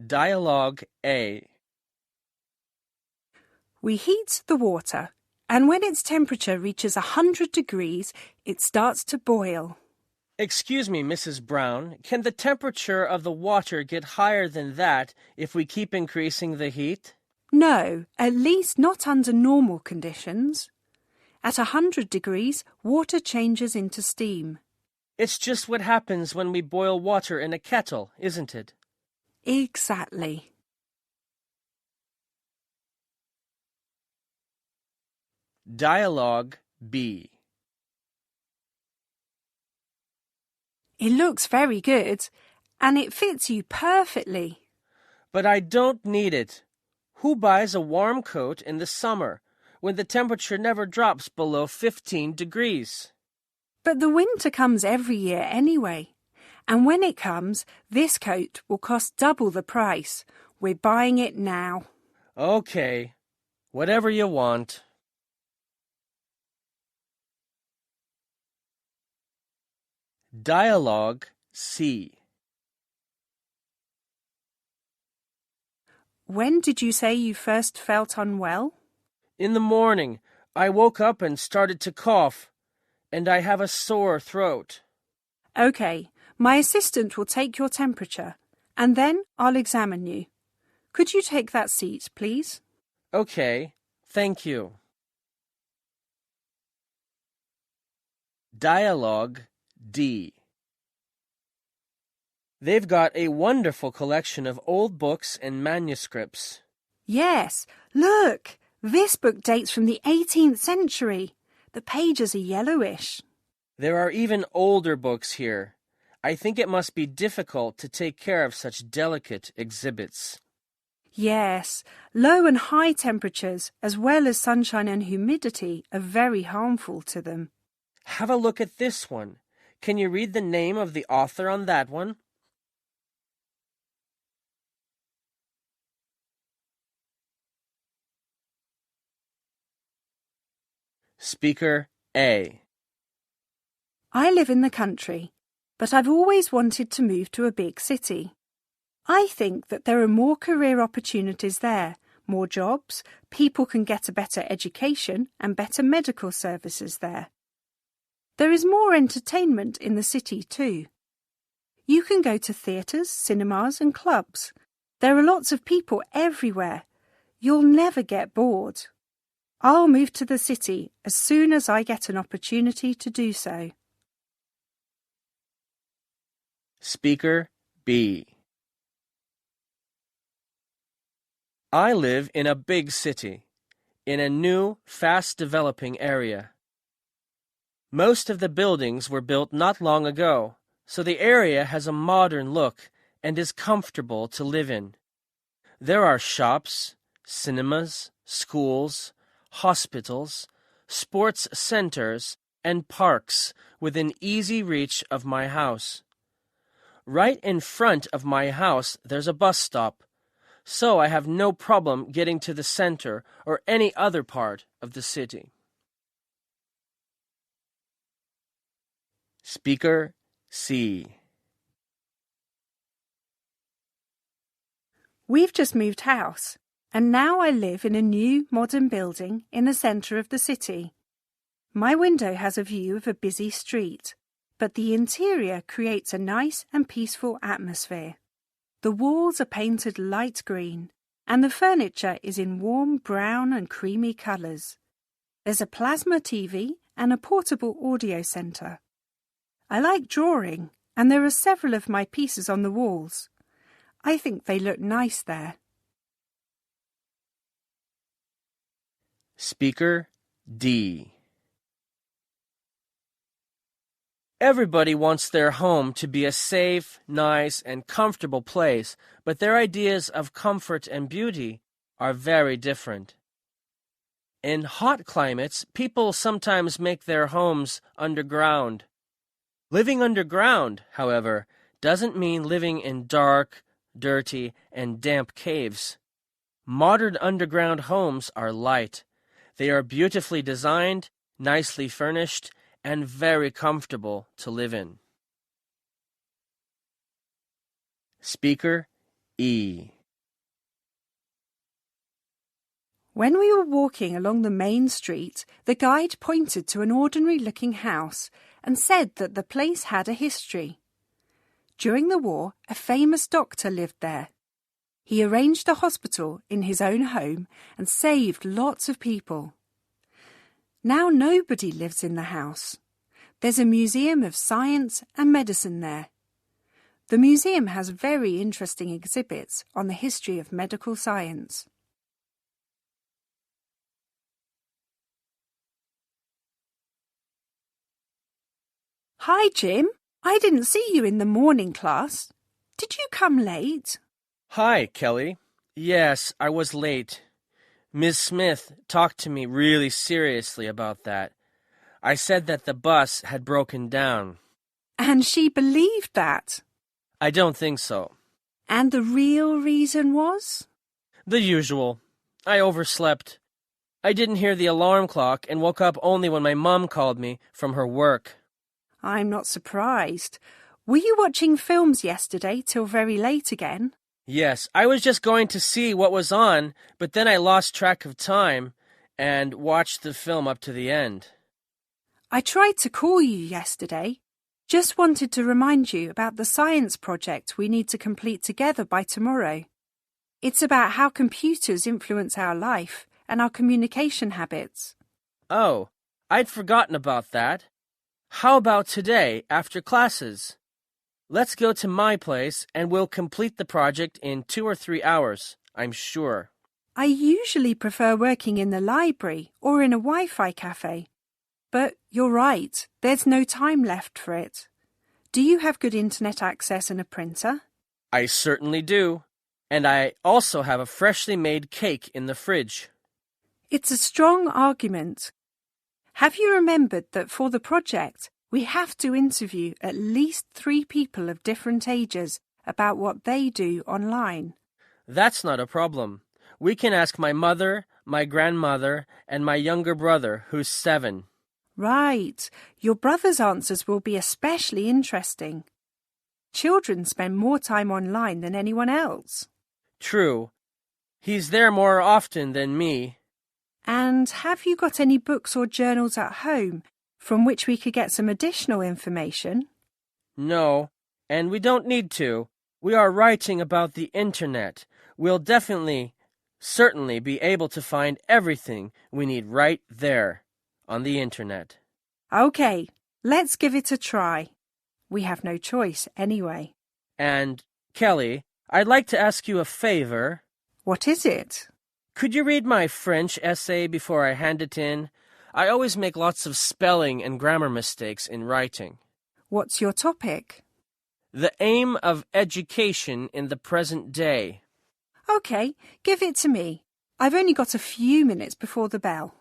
Dialogue A. We heat the water, and when its temperature reaches 100 degrees, it starts to boil. Excuse me, Mrs. Brown, can the temperature of the water get higher than that if we keep increasing the heat? No, at least not under normal conditions. At 100 degrees, water changes into steam. It's just what happens when we boil water in a kettle, isn't it? Exactly. Dialogue B. It looks very good, and it fits you perfectly. But I don't need it. Who buys a warm coat in the summer when the temperature never drops below 15 degrees? But the winter comes every year anyway. And when it comes, this coat will cost double the price. We're buying it now. Okay, whatever you want. Dialogue C. When did you say you first felt unwell? In the morning, I woke up and started to cough, and I have a sore throat. Okay, my assistant will take your temperature, and then I'll examine you. Could you take that seat, please? Okay, thank you. Dialogue D. They've got a wonderful collection of old books and manuscripts. Yes, look! This book dates from the 18th century. The pages are yellowish. There are even older books here. I think it must be difficult to take care of such delicate exhibits. Yes, low and high temperatures, as well as sunshine and humidity, are very harmful to them. Have a look at this one. Can you read the name of the author on that one? Speaker A. I live in the country, but I've always wanted to move to a big city. I think that there are more career opportunities there, more jobs, people can get a better education and better medical services there. There is more entertainment in the city too. You can go to theatres, cinemas and clubs. There are lots of people everywhere. You'll never get bored. I'll move to the city as soon as I get an opportunity to do so. Speaker B. I live in a big city, in a new, fast-developing area. Most of the buildings were built not long ago, so the area has a modern look and is comfortable to live in. There are shops, cinemas, schools, hospitals, sports centers, and parks within easy reach of my house. Right in front of my house there's a bus stop, so I have no problem getting to the center or any other part of the city. Speaker C. We've just moved house, and now I live in a new, modern building in the centre of the city. My window has a view of a busy street, but the interior creates a nice and peaceful atmosphere. The walls are painted light green, and the furniture is in warm brown and creamy colours. There's a plasma TV and a portable audio centre. I like drawing, and there are several of my pieces on the walls. I think they look nice there. Speaker D. Everybody wants their home to be a safe, nice, and comfortable place, but their ideas of comfort and beauty are very different. In hot climates, people sometimes make their homes underground. Living underground, however, doesn't mean living in dark, dirty, and damp caves. Modern underground homes are light. They are beautifully designed, nicely furnished, and very comfortable to live in. Speaker E. When we were walking along the main street, the guide pointed to an ordinary-looking house and said that the place had a history. During the war, a famous doctor lived there. He arranged a hospital in his own home and saved lots of people. Now nobody lives in the house. There's a museum of science and medicine there. The museum has very interesting exhibits on the history of medical science. Hi, Jim. I didn't see you in the morning class. Did you come late? Hi, Kelly. Yes, I was late. Ms. Smith talked to me really seriously about that. I said that the bus had broken down. And she believed that? I don't think so. And the real reason was? The usual. I overslept. I didn't hear the alarm clock and woke up only when my mom called me from her work. I'm not surprised. Were you watching films yesterday till very late again? Yes, I was just going to see what was on, but then I lost track of time and watched the film up to the end. I tried to call you yesterday. Just wanted to remind you about the science project we need to complete together by tomorrow. It's about how computers influence our life and our communication habits. Oh, I'd forgotten about that. How about today, after classes? Let's go to my place and we'll complete the project in 2 or 3 hours, I'm sure. I usually prefer working in the library or in a Wi-Fi cafe. But you're right, there's no time left for it. Do you have good internet access and a printer? I certainly do. And I also have a freshly made cake in the fridge. It's a strong argument. Have you remembered that for the project, we have to interview at least 3 people of different ages about what they do online? That's not a problem. We can ask my mother, my grandmother, and my younger brother, who's 7. Right. Your brother's answers will be especially interesting. Children spend more time online than anyone else. True. He's there more often than me. And have you got any books or journals at home from which we could get some additional information? No, and we don't need to. We are writing about the internet. We'll certainly be able to find everything we need right there on the internet. Okay, let's give it a try. We have no choice anyway. And, Kelly, I'd like to ask you a favor. What is it? Could you read my French essay before I hand it in? I always make lots of spelling and grammar mistakes in writing. What's your topic? The aim of education in the present day. Okay, give it to me. I've only got a few minutes before the bell.